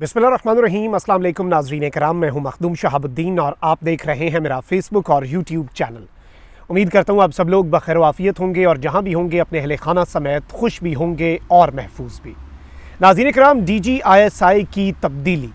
बिस्मिल्लाहिर्रहमानिर्रहीम। अस्सलाम वालेकुम नाज़रीन कराम, मैं हूं मखदूम शहाबुद्दीन और आप देख रहे हैं मेरा फेसबुक और यूट्यूब चैनल। उम्मीद करता हूं आप सब लोग बखैर वाफ़ियत होंगे और जहां भी होंगे अपने अहले खाना समेत खुश भी होंगे और महफूज भी। नाज़रीन कराम, DGISI की तब्दीली,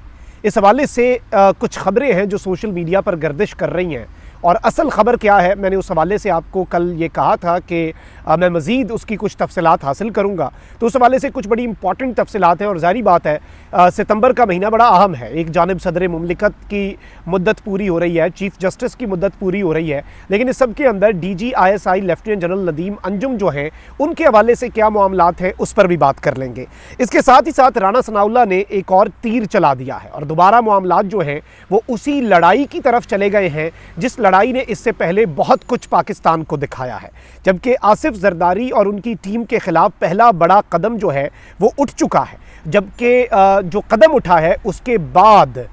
इस हवाले से कुछ ख़बरें हैं जो सोशल मीडिया पर गर्दिश कर रही हैं और असल ख़बर क्या है, मैंने उस हवाले से आपको कल ये कहा था कि मैं मज़ीद उसकी कुछ तफसीलात हासिल करूँगा। तो उस हवाले से कुछ बड़ी इंपॉर्टेंट तफसीलात हैं और ज़ाहिर बात है सितंबर का महीना बड़ा अहम है। एक जानिब सदर मुमलिकत की मुद्दत पूरी हो रही है, चीफ़ जस्टिस की मुद्दत पूरी हो रही है, लेकिन इस सब के अंदर DGISI lieutenant general Nadeem Anjum जो हैं उनके हवाले से क्या मामलात हैं उस पर भी बात कर लेंगे। इसके साथ ही साथ राना सनाउल्लाह ने एक और तीर चला दिया है और दोबारा मामलात जो हैं वो उसी लड़ाई की तरफ चले गए हैं जिस लड़ाई ने इससे पहले बहुत कुछ पाकिस्तान को दिखाया है। जबकि आसिफ जरदारी और उनकी टीम के खिलाफ पहला बड़ा कदम जो है वो उठ चुका है, जबकि जो कदम उठा है उसके बाद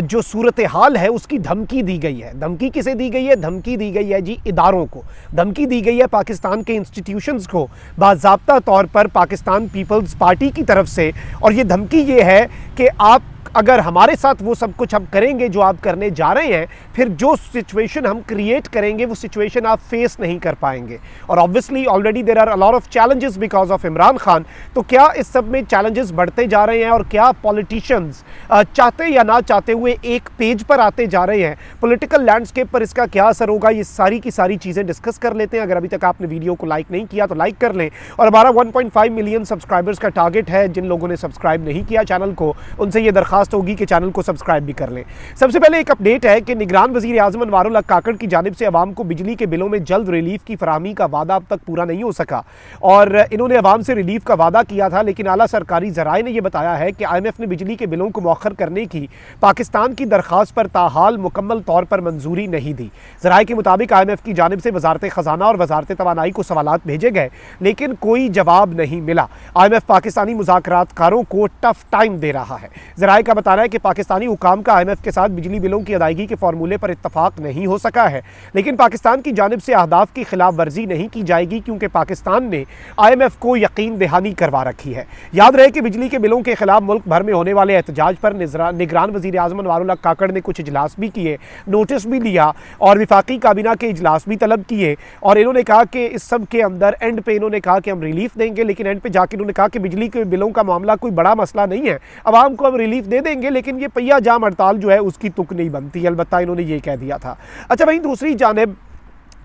जो सूरत हाल है उसकी धमकी दी गई है। धमकी किसे दी गई है? धमकी दी गई है जी इदारों को, धमकी दी गई है पाकिस्तान के इंस्टीट्यूशंस को बाज़ाब्ता तौर पर पाकिस्तान पीपल्स पार्टी की तरफ से। और ये धमकी ये है कि आप अगर हमारे साथ वो सब कुछ हम करेंगे जो आप करने जा रहे हैं, फिर जो सिचुएशन हम क्रिएट करेंगे वो सिचुएशन आप फेस नहीं कर पाएंगे। और obviously already there are a lot of challenges because of Imran Khan. तो क्या इस सब में चैलेंजेस बढ़ते जा रहे हैं और क्या पॉलिटिशियंस चाहते या ना चाहते हुए एक पेज पर आते जा रहे हैं? पॉलिटिकल लैंडस्केप पर इसका क्या असर होगा, ये सारी की सारी चीज़ें डिस्कस कर लेते हैं। अगर अभी तक आपने वीडियो को लाइक नहीं किया तो लाइक कर लें। और हमारा 1.5 मिलियन सब्सक्राइबर्स का टारगेट है। जिन लोगों ने सब्सक्राइब नहीं किया चैनल को, उनसे ये दरखास्त होगी कि चैनल को सब्सक्राइब भी कर लें। सबसे पहले एक अपडेट है कि निगरान वज़ीर आज़म अनवारुल हक काकड़ की जानिब से अवाम को बिजली के बिलों में जल्द रिलीफ की फराहमी का वादा अब तक पूरा नहीं हो सका और इन्होंने अवाम से रिलीफ का वादा किया था, लेकिन आला सरकारी ज़राए ने यह बताया है कि IMF ने बिजली के बिलों को मौखर करने की पाकिस्तान की दरख्वास्त पर ताहाल मुकम्मल तौर पर मंजूरी नहीं दी। ज़राए के मुताबिक IMF की जानिब से वजारत ख़जाना और वजारत तवानाई को सवालात भेजे गए, लेकिन कोई जवाब नहीं मिला। IMF पाकिस्तानी मुज़ाकरातकारों को टफ टाइम दे रहा है। ज़राए का बताना है कि पाकिस्तानी हुकाम का IMF के साथ बिजली बिलों की अदायगी के फार्मूले पर इत्तफाक नहीं हो सका है, लेकिन पाकिस्तान की जानिब से अहदाफ की खिलाफ वर्जी नहीं की जाएगी क्योंकि पाकिस्तान ने IMF को यकीन दहानी करवा रखी है। याद रहे कि बिजली के बिलों के खिलाफ मुल्क भर में होने वाले एहतजाज पर निगरान वज़ीर आज़म अनवारुल हक काकड़ ने कुछ इजलास भी किए, नोटिस भी लिया और विफाकी काबीना के इजलास भी तलब किए। और इन्होंने कहा कि इस सब के अंदर एंड पे इन्होंने कहा कि हम रिलीफ देंगे, लेकिन एंड पे जाके इन्होंने कहा कि बिजली के बिलों का मामला कोई बड़ा मसला नहीं है, आवाम को हम रिलीफ दे देंगे, लेकिन ये पहिया जाम हड़ताल जो है उसकी तुक नहीं बनती। अलबत्ता इन्होंने ये कह दिया था। अच्छा, वहीं दूसरी जानिब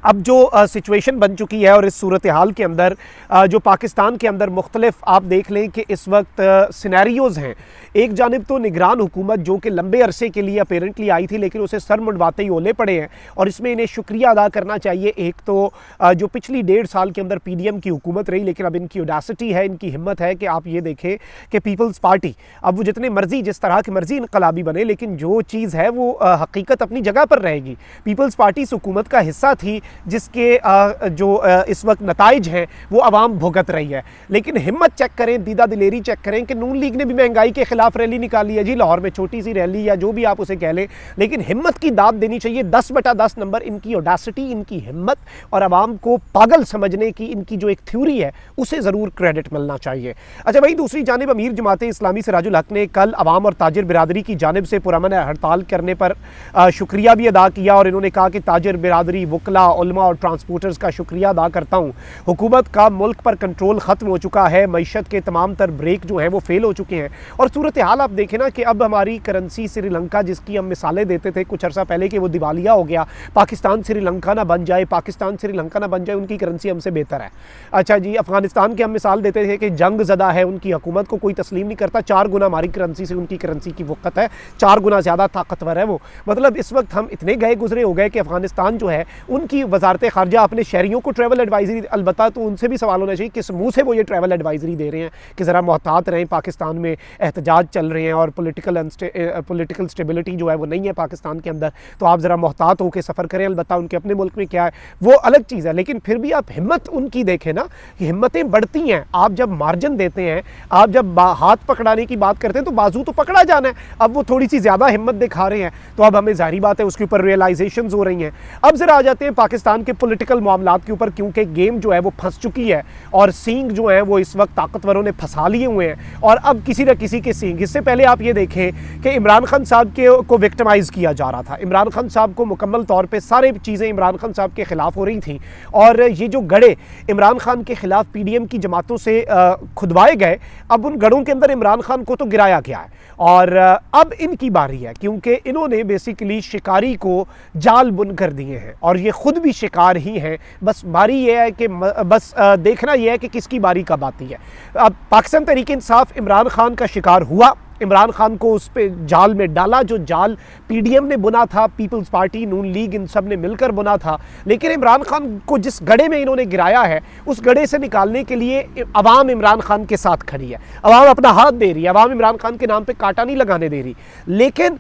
अब जो सिचुएशन बन चुकी है और इस सूरत हाल के अंदर जो पाकिस्तान के अंदर मुख्तलिफ आप देख लें कि इस वक्त सिनेरियोज़ हैं। एक जानिब तो निगरान हुकूमत जो कि लंबे अरसे के लिए अपेरेंटली आई थी, लेकिन उसे सर मुंडवाते ही ओले पड़े हैं और इसमें इन्हें शुक्रिया अदा करना चाहिए। एक तो जो पिछली 1.5 साल के अंदर PDM की हुकूमत रही, लेकिन अब इनकी ऑडेसिटी है, इनकी हिम्मत है कि आप ये देखें कि पीपल्स पार्टी अब वो जितने मर्जी जिस तरह की मर्जी इनकलाबी बने, लेकिन जो चीज़ है वो हकीकत अपनी जगह पर रहेगी। पीपल्स पार्टी इस हुकूमत का हिस्सा थी जिसके जो इस वक्त नताइज हैं वो आवाम भुगत रही है। लेकिन हिम्मत चेक करें, दीदा दिलेरी चेक करें कि नून लीग ने भी महंगाई के खिलाफ रैली निकाली है जी लाहौर में, छोटी सी रैली या जो भी आप उसे कह लें, लेकिन हिम्मत की दाद देनी चाहिए। 10/10 नंबर इनकी ऑडेसिटी, इनकी हिम्मत और आवाम को पागल समझने की इनकी जो एक थ्योरी है उसे ज़रूर क्रेडिट मिलना चाहिए। अच्छा, वहीं दूसरी जानिब अमीर जमात इस्लामी सिराजुल हक ने कल अवाम और ताजिर बिरादरी की जानिब से पुरअमन हड़ताल करने पर शुक्रिया भी अदा किया और इन्होंने कहा कि ताजिर बिरादरी, वकला, उलमा और ट्रांसपोर्टर्स का शुक्रिया अदा करता हूँ। हुकूमत का मुल्क पर कंट्रोल ख़त्म हो चुका है, मईशत के तमाम तर ब्रेक जो हैं वो फेल हो चुके हैं। और सूरत हाल आप देखें ना कि अब हमारी करेंसी श्रीलंका, जिसकी हम मिसालें देते थे कुछ अर्सा पहले कि वो दिवालिया हो गया, पाकिस्तान श्रीलंका ना बन जाए, पाकिस्तान श्रीलंका ना बन जाए, उनकी करेंसी हमसे बेहतर है। अच्छा जी, अफगानिस्तान की हम मिसाल देते थे कि जंग ज़दा है, उनकी हुकूमत को कोई तस्लीम नहीं करता, 4 गुना हमारी करेंसी से उनकी करेंसी की वक़्त है, 4 गुना ज़्यादा ताकतवर है वो। मतलब इस वक्त हम इतने गए गुजरे हो गए कि अफगानिस्तान जो है उनकी वजारत खारजा अपने शहरियों को ट्रैवल एडवाइजरी, अलबत्ता तो उनसे भी सवाल होना चाहिए किस मुंह से वो ये ट्रैवल एडवाइजरी दे रहे हैं कि ज़रा मोहतात रहें, पाकिस्तान में एहतजाज चल रहे हैं और पॉलिटिकल स्टेबिलिटी जो है वो नहीं है पाकिस्तान के अंदर, तो आप ज़रा मोहतात होकर सफ़र करें। अलबत्ता उनके अपने मुल्क में क्या है वो अलग चीज़ है, लेकिन फिर भी आप हिम्मत उनकी देखें ना, कि हिम्मतें बढ़ती हैं। आप जब मार्जिन देते हैं, आप जब हाथ पकड़ाने की बात करते हैं तो बाजू तो पकड़ा जाना है। अब वो थोड़ी सी ज़्यादा हिम्मत दिखा रहे हैं तो अब हमें ज़ाहिर बात है उसके ऊपर रियलाइजेशंस हो रही हैं। अब ज़रा आ जाते हैं पाकिस्तान पाकिस्तान के पॉलिटिकल मामलात के ऊपर, क्योंकि गेम जो है वो फंस चुकी है और सींग जो है वो इस वक्त ताकतवरों ने फंसा लिए हुए हैं और अब किसी न किसी के सींग। इससे पहले आप ये देखें कि इमरान खान साहब को विक्टिमाइज़ किया जा रहा था, इमरान खान साहब को मुकम्मल तौर पर सारी चीज़ें इमरान खान साहब के ख़िलाफ़ हो रही थी और ये जो गड़े इमरान खान के ख़िलाफ़ PDM की जमातों से खुदवाए गए, अब उन गढ़ों के अंदर इमरान खान को तो गिराया गया है और अब इनकी बारी है, क्योंकि इन्होंने बेसिकली शिकारी को जाल बुन कर दिए हैं और ये खुद भी शिकार ही हैं। बस बारी ये है कि बस देखना यह है कि किसकी बारी कब आती है। अब पाकिस्तान तहरीक इंसाफ इमरान खान का शिकार हुआ, इमरान खान को उस पे जाल में डाला, जो जाल PDM ने बुना था, पीपल्स पार्टी, नून लीग, इन सब ने मिलकर बुना था। लेकिन इमरान खान को जिस गड्ढे में इन्होंने गिराया है, उस गड्ढे से निकालने के लिए अवाम इमरान खान के साथ खड़ी है, अवाम अपना हाथ दे रही है, अवाम इमरान खान के नाम पे कांटा नहीं लगाने दे रही। लेकिन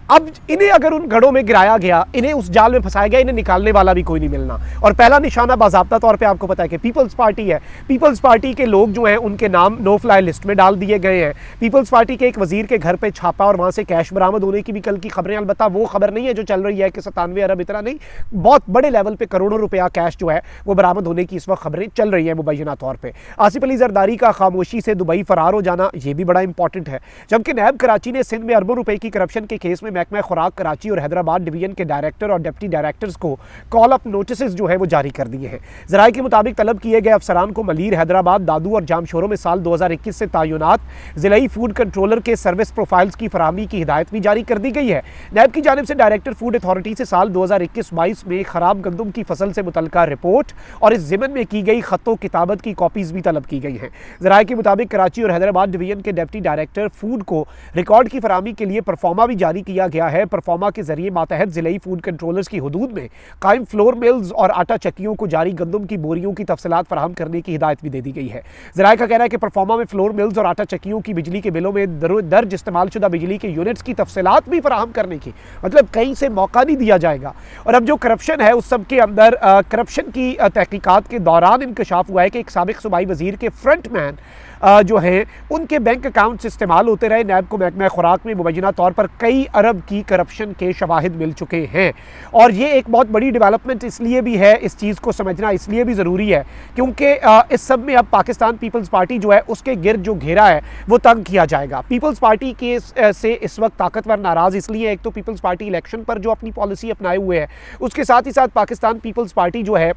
अब इन्हें अगर उन गढ़ों में गिराया गया, इन्हें उस जाल में फंसाया गया, इन्हें निकालने वाला भी कोई नहीं मिलना। और पहला निशाना बाज़ाब्ता तौर पे आपको पता है कि पीपल्स पार्टी है। पीपल्स पार्टी के लोग जो हैं उनके नाम नो फ्लाई लिस्ट में डाल दिए गए हैं। पीपल्स पार्टी के एक वजीर के घर पे छापा और वहाँ से कैश बरामद होने की भी कल की खबरें, अलबत्ता वो खबर नहीं है जो चल रही है कि 97 अरब, इतना नहीं, बहुत बड़े लेवल पर करोड़ों रुपया कैश जो है वो बरामद होने की इस वक्त खबरें चल रही हैं मुबैना तौर पर। आसिफ अली जरदारी का खामोशी से दुबई फरार हो जाना, ये भी बड़ा इंपॉर्टेंट है। जबकि नैब कराची ने सिंध में अरबों रुपए की करप्शन के केस में महकमा खुराक और हैदराबाद डिवीजन के डायरेक्टर और डिप्टी डायरेक्टर्स को कॉल अप नोटिस जो है वो जारी कर दिए हैं। ज़राए के मुताबिक तलब किए गए अफसरान को मलीर, हैदराबाद, दादू और जामशोरों में साल 2021 से तैनात ज़िलाई फूड कंट्रोलर के सर्विस प्रोफाइल्स की फराहमी की हिदायत भी जारी कर दी गई है। नैब की जानिब से डायरेक्टर फूड अथॉरिटी से साल 2021-22 में खराब गंदम की फसल से मुतल्लिका रिपोर्ट और इस ज़िमन में की गई खत्तो किताबत की कॉपीज़ भी तलब की गई हैं। ज़राए के मुताबिक कराची और हैदराबाद डिवीजन के डिप्टी डायरेक्टर फूड को रिकॉर्ड की फराहमी के लिए परफॉर्मा भी जारी किया गया है। परफॉर्मा के जरिए मातहत जिलाई फूड कंट्रोलर्स की हुदूद में कायम फ्लोर मिल्स और आटा चक्कियों को जारी गंदम की बोरियों की तफसीलात फराहम करने की हिदायत भी दे दी गई है। ज़राए का कहना है कि परफॉर्मा में फ्लोर मिल्स और आटा चक्कियों की बिजली के बिलों में दर्ज इस्तेमाल शुदा बिजली के यूनिट्स की तफसीलात भी फराहम करने की, मतलब कहीं से मौका नहीं दिया जाएगा। और अब जो करप्शन है उस सब के अंदर करप्शन की तहकीकात के दौरान इंकशाफ हुआ है कि एक साबिक सूबाई वजीर के फ्रंट मैन जो हैं उनके बैंक अकाउंट्स इस्तेमाल होते रहे। नैब को महकमा खुराक में मुबैना तौर पर कई अरब की करप्शन के शवाहिद मिल चुके हैं और ये एक बहुत बड़ी डेवलपमेंट इसलिए भी है, इस चीज़ को समझना इसलिए भी ज़रूरी है क्योंकि इस सब में अब पाकिस्तान पीपल्स पार्टी जो है उसके गिर्द जो घेरा है वो तंग किया जाएगा। पीपल्स पार्टी के से इस वक्त ताकतवर नाराज़ इसलिए, एक तो पीपल्स पार्टी इलेक्शन पर जो अपनी पॉलिसी अपनाए हुए है, उसके साथ ही साथ पाकिस्तान पीपल्स पार्टी जो है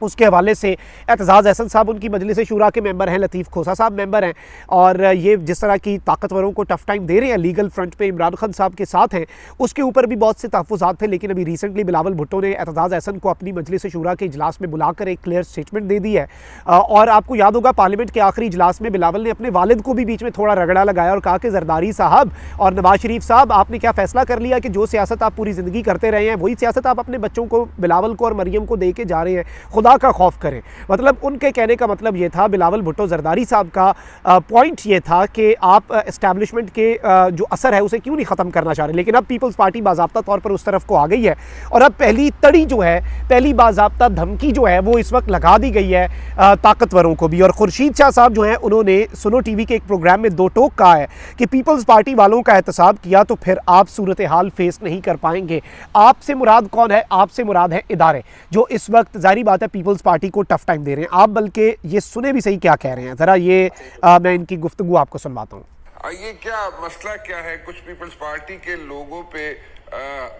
उसके हवाले से एतजाज़ अहसन साहब उनकी मजलिस शूरा के मेंबर हैं, लतीफ़ खोसा साहब मेंबर हैं और ये जिस तरह की ताकतवरों को टफ टाइम दे रहे हैं लीगल फ्रंट पे, इमरान खान साहब के साथ हैं, उसके ऊपर भी बहुत से तहफ़्फ़ुज़ात थे। लेकिन अभी रिसेंटली बिलावल भुट्टो ने एतजाज़ अहसन को अपनी मजलिस शूरा के इजलास में बुलाकर एक क्लियर स्टेटमेंट दे दी है और आपको याद होगा पार्लियामेंट के आखिरी इजलास में बिलावल ने अपने वालिद को भी बीच में थोड़ा रगड़ा लगाया और कहा कि जरदारी साहब और नवाज शरीफ साहब, आपने क्या फ़ैसला कर लिया कि जो सियासत आप पूरी ज़िंदगी करते रहे हैं वही सियासत आप अपने बच्चों को, बिलावल को और मरियम को दे के जा रहे हैं, खुदा का खौफ करें। मतलब उनके कहने का मतलब ये था, बिलावल भुट्टो जरदारी साहब का पॉइंट ये था कि आप एस्टैब्लिशमेंट के जो असर है उसे क्यों नहीं ख़त्म करना चाह रहे। लेकिन अब पीपल्स पार्टी बाज़ाब्ता तौर पर उस तरफ को आ गई है और अब पहली तड़ी जो है, पहली बाज़ाब्ता धमकी जो है वो इस वक्त लगा दी गई है ताकतवरों को भी। और खुर्शीद शाह साहब जो हैं उन्होंने सुनो टीवी के एक प्रोग्राम में दो टोक कहा है कि पीपल्स पार्टी वालों का एहतसाब किया तो फिर आप सूरत हाल फेस नहीं कर पाएंगे। आपसे मुराद कौन है? आपसे मुराद है इदारे जो इस वक्त जाहिर बात है पीपल्स पार्टी को टफ टाइम दे रहे हैं। आप बल्कि ये सुने भी सही क्या कह रहे हैं, जरा ये मैं इनकी गुफ्तगू आपको सुनवाता हूँ। ये क्या मसला क्या है? कुछ पीपल्स पार्टी के लोगों पे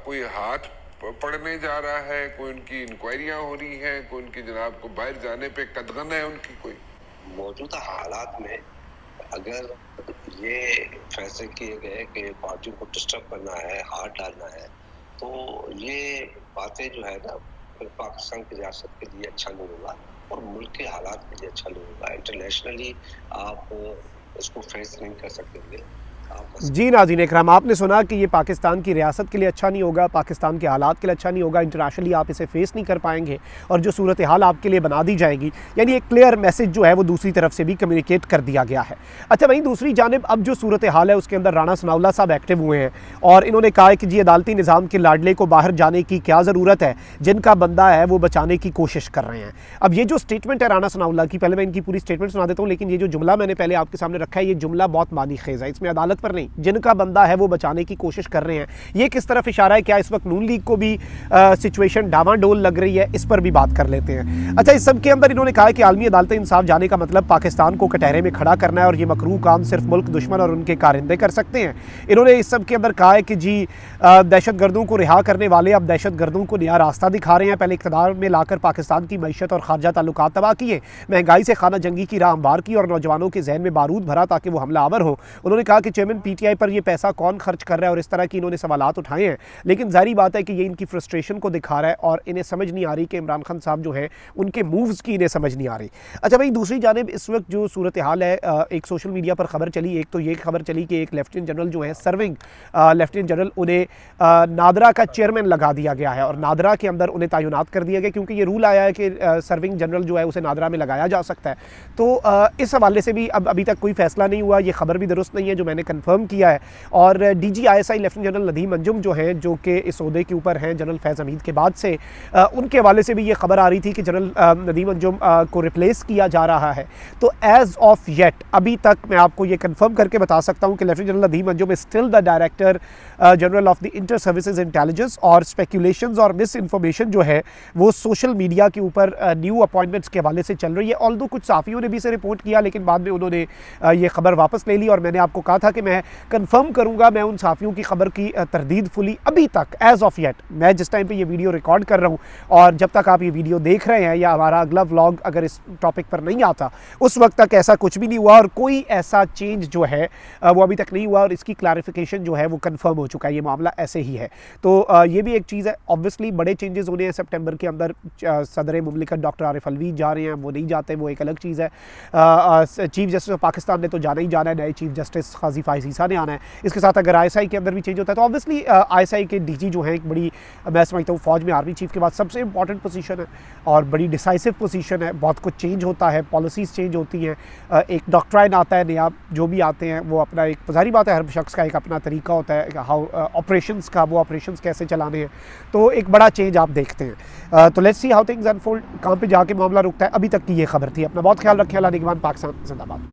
कोई हाथ पड़ने जा रहा है, कोई उनकी इंक्वायरियां हो रही हैं, कोई उनकी जनाब को बाहर जाने पे कदगन है उनकी? कोई मौजूदा हालात में अगर ये फैसले किए गए कि पार्टियों को डिस्टर्ब करना है, हाथ डालना है, तो ये बातें जो है ना पाकिस्तान की रियासत के लिए अच्छा नहीं होगा और मुल्क के हालात के लिए अच्छा नहीं होगा। इंटरनेशनली आप इसको फेस नहीं कर सकेंगे। जी नाज़रीन इकराम, आपने सुना कि ये पाकिस्तान की रियासत के लिए अच्छा नहीं होगा, पाकिस्तान के हालात के लिए अच्छा नहीं होगा, इंटरनेशनली आप इसे फेस नहीं कर पाएंगे और जो सूरत हाल आपके लिए बना दी जाएगी, यानी एक क्लियर मैसेज जो है वो दूसरी तरफ से भी कम्युनिकेट कर दिया गया है। अच्छा, वहीं दूसरी जानिब अब जो सूरत हाल है उसके अंदर राना सनाउल्लाह साहब एक्टिव हुए हैं और इन्होंने कहा है कि जी अदालती निज़ाम के लाडले को बाहर जाने की क्या ज़रूरत है, जिनका बंदा है वो बचाने की कोशिश कर रहे हैं। अब ये जो स्टेटमेंट है राना सनाउल्लाह की, पहले मैं इनकी पूरी स्टेटमेंट सुना देता हूँ, लेकिन ये जो जुमला मैंने पहले आपके सामने रखा है ये जुमला बहुत मानी खेज़ है। इसमें अदालत हुकूमत पर नहीं, जिनका बंदा है वो बचाने की कोशिश कर रहे हैं। ये किस तरफ इशारा है? क्या इस वक्त नून लीग को भी सिचुएशन डामाडोल लग रही है? इस पर भी बात कर लेते हैं। अच्छा, इस सब के अंदर इन्होंने कहा कि आलमी अदालत इंसाफ जाने का मतलब पाकिस्तान को कटहरे में खड़ा करना है और ये मकरूह काम सिर्फ मुल्क दुश्मन और उनके कारिंदे कर सकते हैं। इन्होंने इस सब के अंदर कहा है कि जी दहशतगर्दों को रिहा करने वाले अब दहशतगर्दों को नया रास्ता दिखा रहे हैं। पहले इक़्तिदार में लाकर पाकिस्तान की मईशत और खारजा ताल्लुकात तबाह किए, महंगाई से खाना जंगी की राह हमवार की और नौजवानों के जहन में बारूद भरा ताकि वो हमलावर हो। उन्होंने कहा कि चेयरमैन पीटीआई पर ये पैसा कौन खर्च कर रहा है और इस तरह की इन्होंने सवालात उठाए हैं। लेकिन जाहिर बात है कि ये इनकी फ्रस्ट्रेशन को दिखा रहा है और इन्हें समझ नहीं आ रही कि इमरान खान साहब जो हैं उनके मूव्स की इन्हें समझ नहीं आ रही। अच्छा भाई, दूसरी जानिब इस वक्त जो सूरत हाल है, एक सोशल मीडिया पर खबर चली, एक तो ये खबर चली कि एक लेफ्टिनेंट जनरल जो है सर्विंग लेफ्टिनेंट जनरल, उन्हें नादरा का चेयरमैन लगा दिया गया है और नादरा के अंदर उन्हें तैनात कर दिया गया, क्योंकि ये रूल आया है कि सर्विंग जनरल जो है उसे नादरा में लगाया जा सकता है। तो इस हवाले से भी अभी तक कोई फैसला नहीं हुआ। ये खबर भी दुरुस्त नहीं है जो मैंने कंफर्म किया है। और DGISI lieutenant general Nadeem Anjum जो हैं, जो कि इस ओहदे के ऊपर हैं जनरल फैज़ हमीद के बाद से, उनके हवाले से भी ये खबर आ रही थी कि जनरल नदीम अंजुम को रिप्लेस किया जा रहा है। तो एज ऑफ येट अभी तक मैं आपको ये कंफर्म करके बता सकता हूँ कि lieutenant general Nadeem Anjum is still the director general of the inter services intelligence. और स्पेकुलेशंस और मिस इन्फॉर्मेशन जो है वो सोशल मीडिया के ऊपर न्यू अपॉइंटमेंट्स के हवाले से चल रही है। ऑल्दो कुछ साफ़ियों ने भी इसे रिपोर्ट किया, लेकिन बाद में उन्होंने ये खबर वापस ले ली और मैंने आपको कहा था कि मैं कंफर्म करूंगा। मैं उन साफ़ियों की खबर की तरदीद फुली अभी तक एज ऑफ येट, मैं जिस टाइम पे ये वीडियो रिकॉर्ड कर रहा हूँ और जब तक आप ये वीडियो देख रहे हैं या हमारा अगला व्लॉग अगर इस टॉपिक पर नहीं आता, उस वक्त तक ऐसा कुछ भी नहीं हुआ और कोई ऐसा चेंज जो है वो अभी तक नहीं हुआ और इसकी क्लैरिफिकेशन जो है वो कंफर्म हो चुका है। ये मामला ऐसे ही है। तो ये भी एक चीज़ है। ऑब्वियसली बड़े चेंजेस होने हैं सितंबर के अंदर। सदर मुमलिकत डॉक्टर आरिफ अलवी जा रहे हैं, वो नहीं जाते, वो एक अलग चीज़ है। चीफ जस्टिस ऑफ पाकिस्तान ने तो जाना ही जाना है, नए चीफ जस्टिस काजी फाइज ईसा ने आना है। इसके साथ अगर ISI के अंदर भी चेंज होता है तो ऑब्वियसली ISI के DG जो है एक बड़ी, मैं समझता हूँ फौज में आर्मी चीफ के बाद सबसे इंपॉर्टेंट पोजीशन है और बड़ी डिसाइसिव पोजीशन है। बहुत कुछ चेंज होता है, पॉलिसीज़ चेंज होती हैं, एक डॉक्ट्राइन आता है नया, जो भी आते हैं वो अपना, एक ज़ाहिर बात है हर शख्स का एक अपना तरीका होता है हाउ ऑपरेशंस का, वो ऑपरेशंस कैसे चलाने हैं। तो एक बड़ा चेंज आप देखते हैं। तो let's see how things unfold, कहाँ पे जाके मामला रुकता है। अभी तक की ये खबर थी। अपना बहुत ख्याल रखें। अल्लाह निगहबान, पाकिस्तान जिंदाबाद।